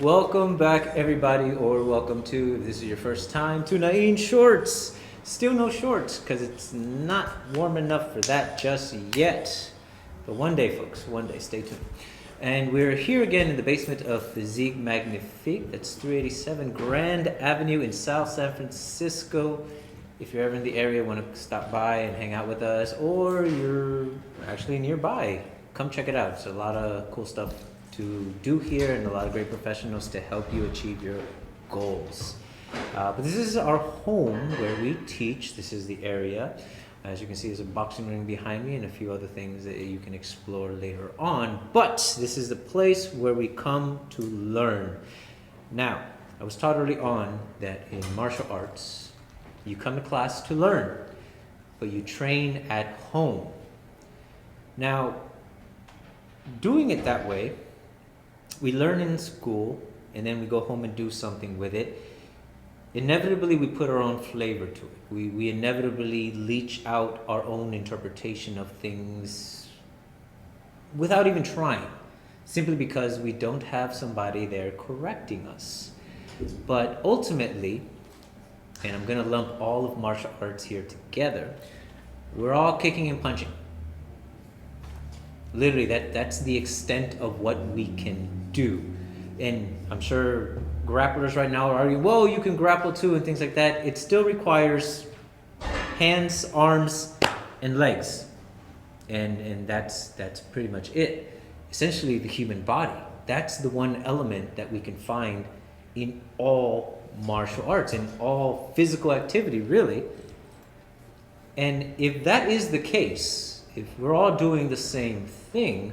Welcome back, everybody, or welcome to, if this is your first time, to Nain Shorts. Still no shorts, because it's not warm enough for that just yet. But one day, folks, one day, stay tuned. And we're here again in the basement of Physique Magnifique. That's 387 Grand Avenue in South San Francisco. If you're ever in the area, want to stop by and hang out with us, or you're actually nearby, come check it out. It's a lot of cool stuff to do here and a lot of great professionals to help you achieve your goals. But this is our home where we teach. This is the area. As you can see, there's a boxing ring behind me and a few other things that you can explore later on. But this is the place where we come to learn. Now, I was taught early on that in martial arts, you come to class to learn, but you train at home. Now, doing it that way, we learn in school and then we go home and do something with it. Inevitably, we put our own flavor to it. We inevitably leach out our own interpretation of things without even trying, simply because we don't have somebody there correcting us. But ultimately, and I'm going to lump all of martial arts here together, we're all kicking and punching. Literally, that's the extent of what we can do. And I'm sure grapplers right now are arguing, whoa, you can grapple too and things like that. It still requires hands, arms, and legs. And that's pretty much it. Essentially, the human body. That's the one element that we can find in all martial arts, in all physical activity, really. And if that is the case, if we're all doing the same thing,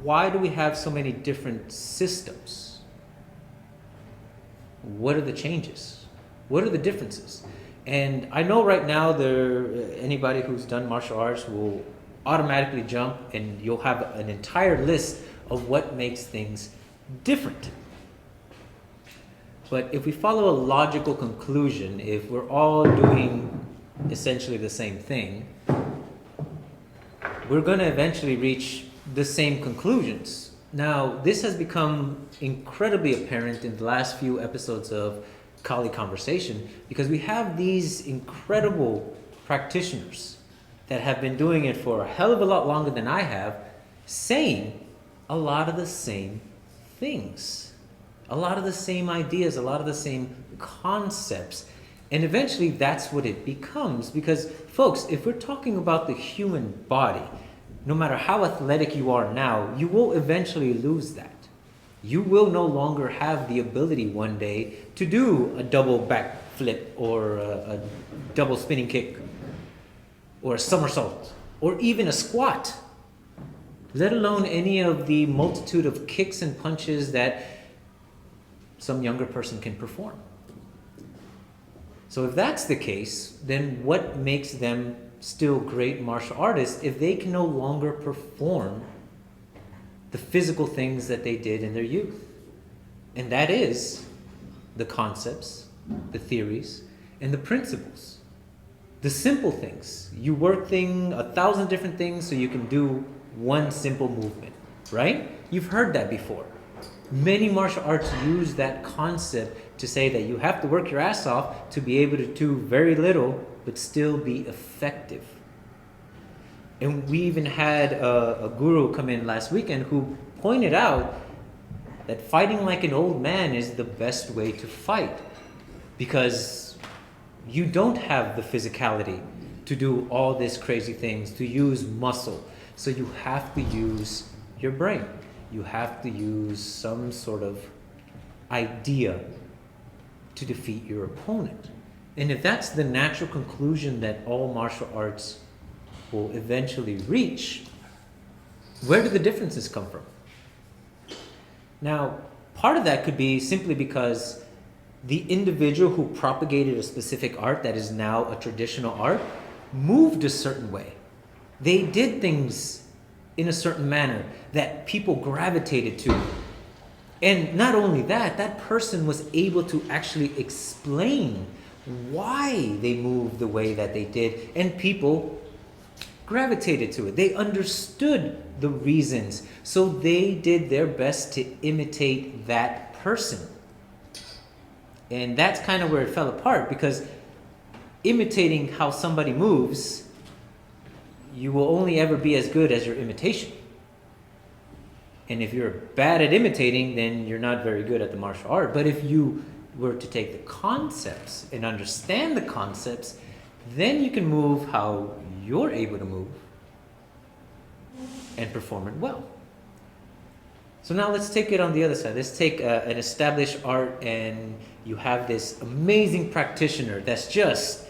why do we have so many different systems? What are the changes? What are the differences? And I know right now anybody who's done martial arts will automatically jump and you'll have an entire list of what makes things different. But if we follow a logical conclusion, if we're all doing essentially the same thing, we're going to eventually reach the same conclusions. Now, this has become incredibly apparent in the last few episodes of Kali Conversation, because we have these incredible practitioners that have been doing it for a hell of a lot longer than I have, saying a lot of the same things, a lot of the same ideas, a lot of the same concepts. And eventually that's what it becomes, because folks, if we're talking about the human body, no matter how athletic you are now, you will eventually lose that. You will no longer have the ability one day to do a double back flip or a double spinning kick or a somersault or even a squat, let alone any of the multitude of kicks and punches that some younger person can perform. So if that's the case, then what makes them still great martial artists if they can no longer perform the physical things that they did in their youth? And that is the concepts, the theories, and the principles. The simple things. You work 1,000 different things so you can do one simple movement, right? You've heard that before. Many martial arts use that concept to say that you have to work your ass off to be able to do very little but still be effective. And we even had a guru come in last weekend who pointed out that fighting like an old man is the best way to fight, because you don't have the physicality to do all these crazy things, to use muscle. So you have to use your brain. You have to use some sort of idea to defeat your opponent. And if that's the natural conclusion that all martial arts will eventually reach, where do the differences come from? Now, part of that could be simply because the individual who propagated a specific art that is now a traditional art moved a certain way. They did things in a certain manner that people gravitated to. And not only that, that person was able to actually explain why they moved the way that they did, and people gravitated to it. They understood the reasons. So they did their best to imitate that person. And that's kind of where it fell apart, because imitating how somebody moves, you will only ever be as good as your imitation. And if you're bad at imitating, then you're not very good at the martial art. But if you were to take the concepts and understand the concepts, then you can move how you're able to move and perform it well. So now let's take it on the other side. Let's take an established art, and you have this amazing practitioner that's just,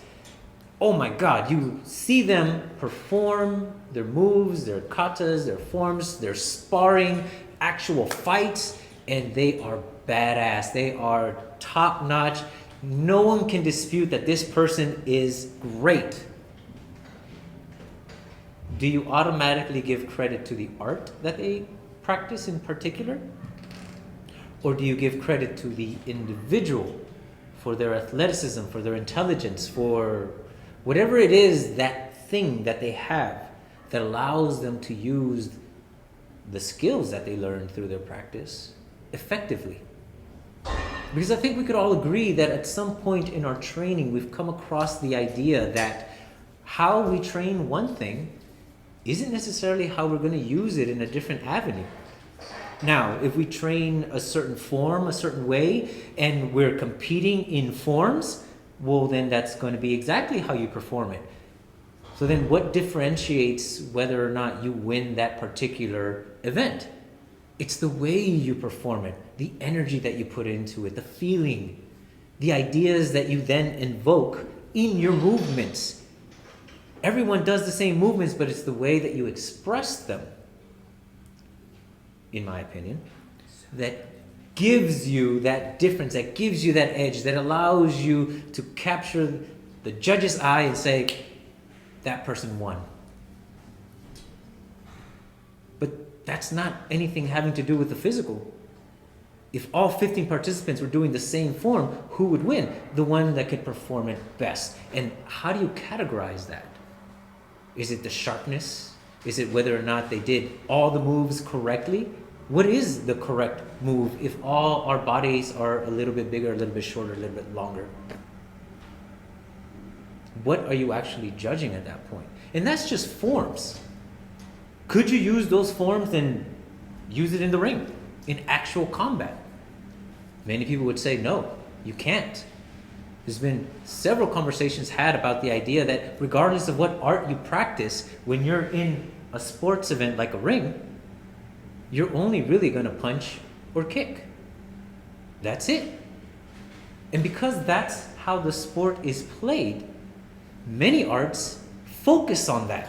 oh my God, you see them perform their moves, their katas, their forms, their sparring, actual fights, and they are badass. They are top notch. No one can dispute that this person is great. Do you automatically give credit to the art that they practice in particular? Or do you give credit to the individual for their athleticism, for their intelligence, for whatever it is, that thing that they have that allows them to use the skills that they learned through their practice effectively? Because I think we could all agree that at some point in our training, we've come across the idea that how we train one thing isn't necessarily how we're going to use it in a different avenue. Now, if we train a certain form a certain way and we're competing in forms, well, then that's going to be exactly how you perform it. So then what differentiates whether or not you win that particular event? It's the way you perform it, the energy that you put into it, the feeling, the ideas that you then invoke in your movements. Everyone does the same movements, but it's the way that you express them, in my opinion, that gives you that difference, that gives you that edge, that allows you to capture the judge's eye and say, that person won. But that's not anything having to do with the physical. If all 15 participants were doing the same form, who would win? The one that could perform it best. And how do you categorize that? Is it the sharpness? Is it whether or not they did all the moves correctly? What is the correct move if all our bodies are a little bit bigger, a little bit shorter, a little bit longer? What are you actually judging at that point? And that's just forms. Could you use those forms and use it in the ring, in actual combat? Many people would say, no, you can't. There's been several conversations had about the idea that regardless of what art you practice, when you're in a sports event like a ring, you're only really going to punch or kick. That's it. And because that's how the sport is played, many arts focus on that.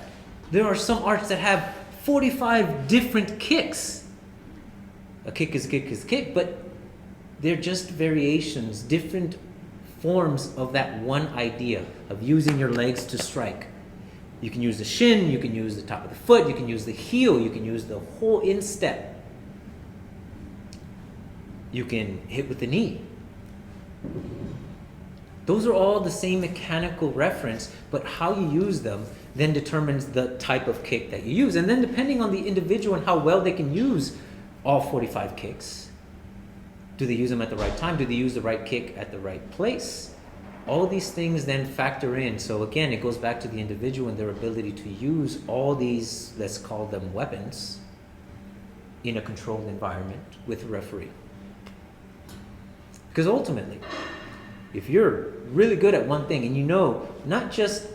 There are some arts that have 45 different kicks. A kick is a kick is a kick, but they're just variations, different forms of that one idea of using your legs to strike. You can use the shin, you can use the top of the foot, you can use the heel, you can use the whole instep. You can hit with the knee. Those are all the same mechanical reference, but how you use them then determines the type of kick that you use. And then depending on the individual and how well they can use all 45 kicks, do they use them at the right time? Do they use the right kick at the right place? All these things then factor in. So again, it goes back to the individual and their ability to use all these, let's call them weapons, in a controlled environment with a referee. Because ultimately, if you're really good at one thing and you know not just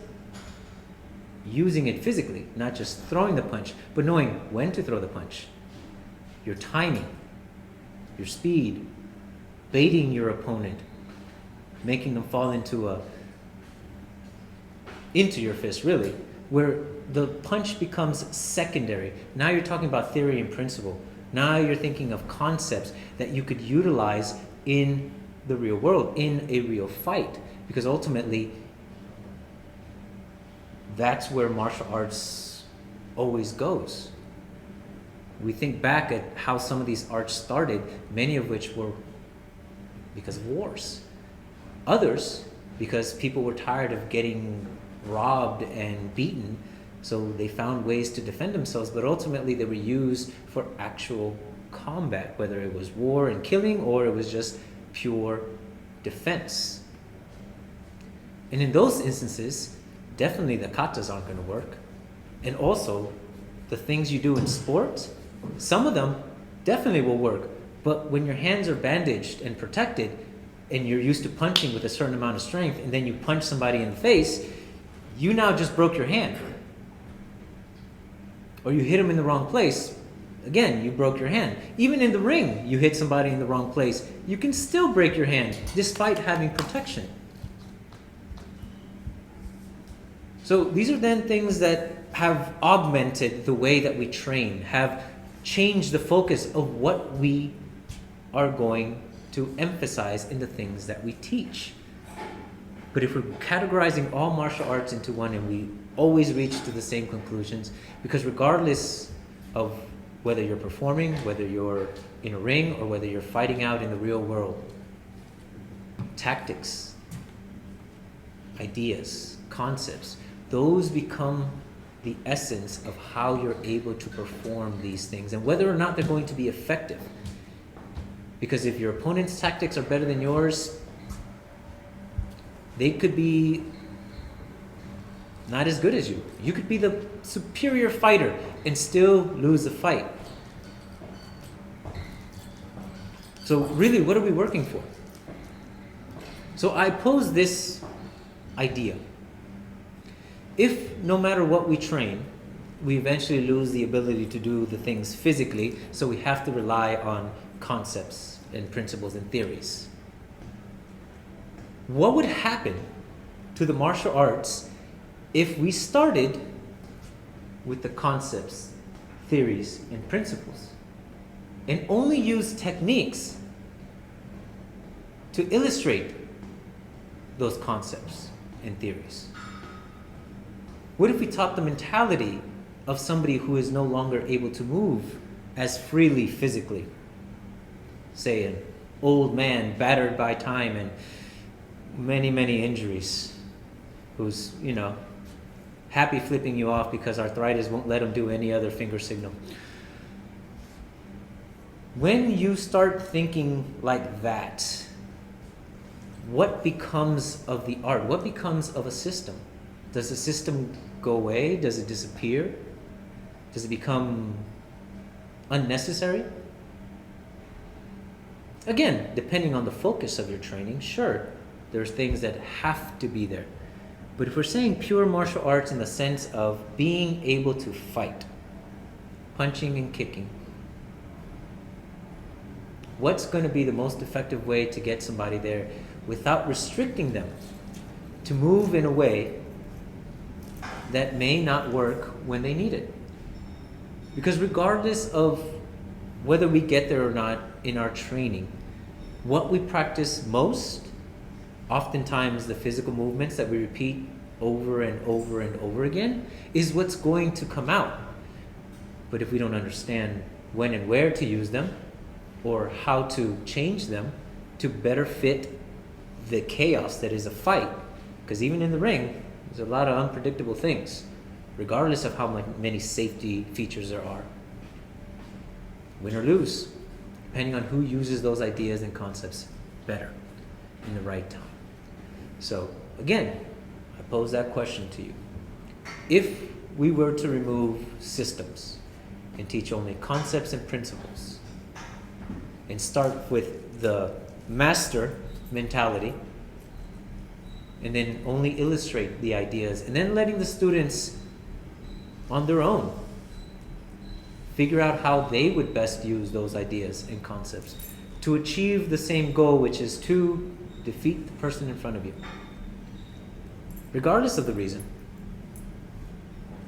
using it physically, not just throwing the punch, but knowing when to throw the punch, your timing, your speed, baiting your opponent, making them fall into your fist, really, where the punch becomes secondary. Now you're talking about theory and principle. Now you're thinking of concepts that you could utilize in the real world, in a real fight, because ultimately that's where martial arts always goes. We think back at how some of these arts started, many of which were because of wars. Others, because people were tired of getting robbed and beaten, So they found ways to defend themselves, but ultimately they were used for actual combat, whether it was war and killing or it was just pure defense. And in those instances, definitely the katas aren't going to work. And also, the things you do in sports, some of them definitely will work. But when your hands are bandaged and protected, and you're used to punching with a certain amount of strength, and then you punch somebody in the face, you now just broke your hand. Or you hit them in the wrong place, again, you broke your hand. Even in the ring, you hit somebody in the wrong place, you can still break your hand despite having protection. So these are then things that have augmented the way that we train, have changed the focus of what we are going to emphasize in the things that we teach. But if we're categorizing all martial arts into one, and we always reach to the same conclusions, because regardless of whether you're performing, whether you're in a ring, or whether you're fighting out in the real world, tactics, ideas, concepts, those become the essence of how you're able to perform these things and whether or not they're going to be effective. Because if your opponent's tactics are better than yours, they could be not as good as you. You could be the superior fighter and still lose the fight. So really, what are we working for? So I pose this idea. If no matter what we train, we eventually lose the ability to do the things physically, so we have to rely on concepts and principles and theories. What would happen to the martial arts if we started with the concepts, theories, and principles and only used techniques to illustrate those concepts and theories? What if we taught the mentality of somebody who is no longer able to move as freely physically? Say an old man battered by time and many, many injuries, who's, happy flipping you off because arthritis won't let him do any other finger signal. When you start thinking like that, what becomes of the art? What becomes of a system? Does the system go away? Does it disappear? Does it become unnecessary? Again, depending on the focus of your training, sure, there's things that have to be there. But if we're saying pure martial arts in the sense of being able to fight, punching and kicking, what's going to be the most effective way to get somebody there without restricting them to move in a way that may not work when they need it? Because regardless of whether we get there or not in our training, what we practice most, oftentimes the physical movements that we repeat over and over and over again, is what's going to come out. But if we don't understand when and where to use them, or how to change them to better fit the chaos that is a fight, because even in the ring, there's a lot of unpredictable things, regardless of how many safety features there are. Win or lose, depending on who uses those ideas and concepts better in the right time. So again, I pose that question to you. If we were to remove systems and teach only concepts and principles and start with the master mentality and then only illustrate the ideas and then letting the students on their own figure out how they would best use those ideas and concepts to achieve the same goal, which is to defeat the person in front of you, regardless of the reason,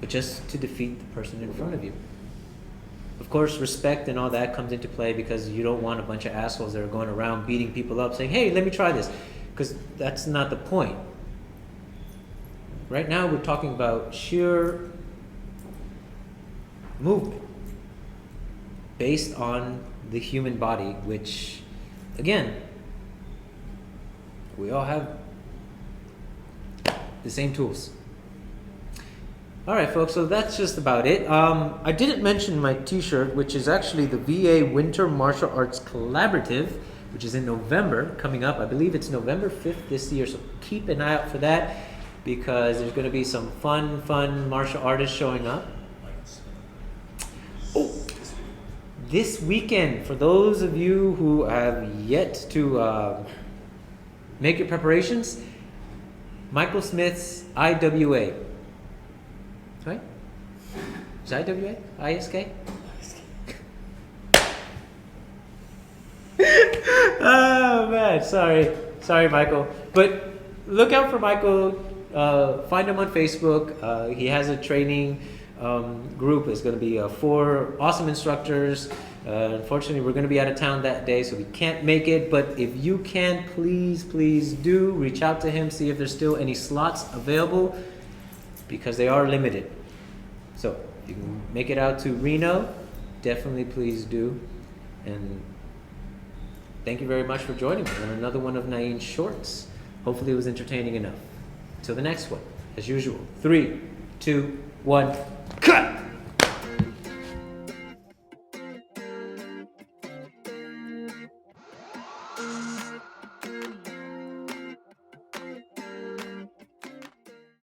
but just to defeat the person in front of you. Of course, respect and all that comes into play, because you don't want a bunch of assholes that are going around beating people up saying, hey, let me try this, because that's not the point. Right now we're talking about sheer movement based on the human body, which, again, we all have the same tools. All right, folks, so that's just about it. I didn't mention my t-shirt, which is actually the VA Winter Martial Arts Collaborative, which is in November, coming up. I believe it's November 5th this year, so keep an eye out for that because there's going to be some fun martial artists showing up. Oh, this weekend, for those of you who have yet to make your preparations, Michael Smith's IWA. Right? Is it IWA? ISK? Oh man, sorry, Michael. But look out for Michael. Find him on Facebook. He has a training group. It's going to be 4 awesome instructors. Unfortunately, we're going to be out of town that day, so we can't make it. But if you can, please do reach out to him. See if there's still any slots available, because they are limited. So if you can make it out to Reno, definitely please do. And thank you very much for joining me on another one of Nain's Shorts. Hopefully it was entertaining enough. Till the next one, as usual, 3, 2, 1, cut!